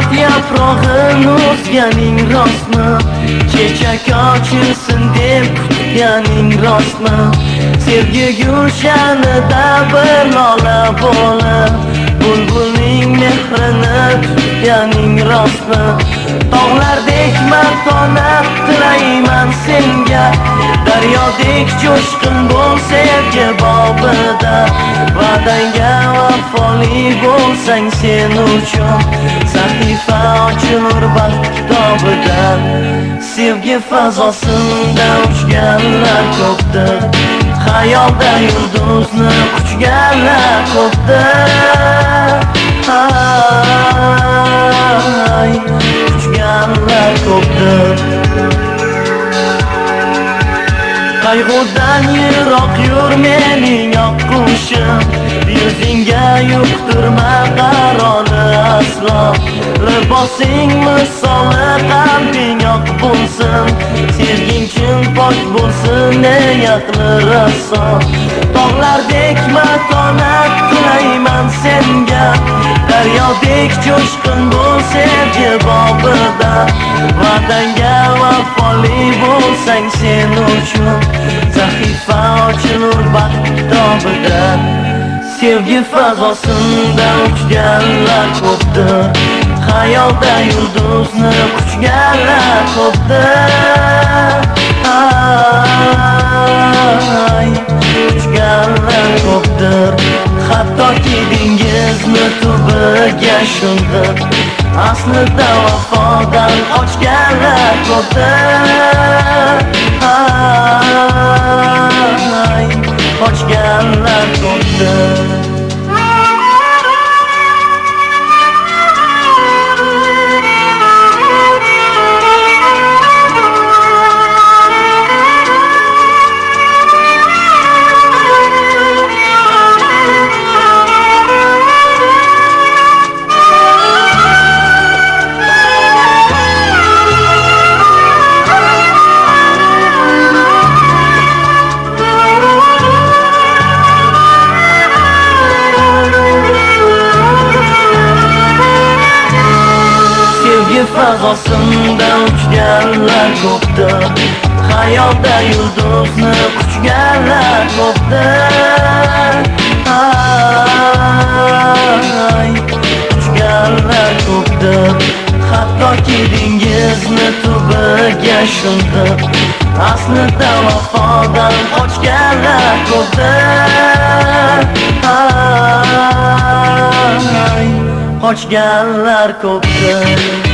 baxt yaprog'in o'zganing rostmi? Chechak ochilsin deb kutganing rostmi? Sevgi gulshanida bir lola bo'lib bulbulning mehrini tutganing rostmi? Tog'lardek matonat tilayman senga, daryodek jo'shqin bo'l sevgi bobida. Va'dangga vafoli bo'lsang sen uchun sahifa ochilur baxt kitobida. Sevgi fazosinda uchganlar ko'pdir, xayolda yulduzni quchganlar ko'pdir. Ay, quchganlar ko'pdir. Qayg'udan yiroq yur mening oqqushim, yuzingga yuqtirma qaroni aslo. Libosing misoli qalbing oq bo'lsin, sevging chin pok bo'lsin ey aqli raso. Tog'lardek matonat tilayman senga, daryodek jo'shqin bo'l sevgi bobida. Va'dangga vafoli bo'lsang sen uchun sahifa ochilur baxt kitobida. Sevgi fazosinda uchganlar ko'pdir, xayolda yulduzni quchganlar ko'pdir. Ay, quchganlar ko'pdir. Hattoki dengizni tubiga sho'ng'ib aslida vafodan qochganlar ko'pdir. Ay, qochganlar ko'pdir. Fazosinda uchganlar ko'pdir, xayolda yulduzni quchganlar ko'pdir. Ay, quchganlar ko'pdir. Hattoki dengizni tubiga sho'ng'ib aslida vafodan qochganlar ko'pdir. Ay, qochganlar ko'pdir.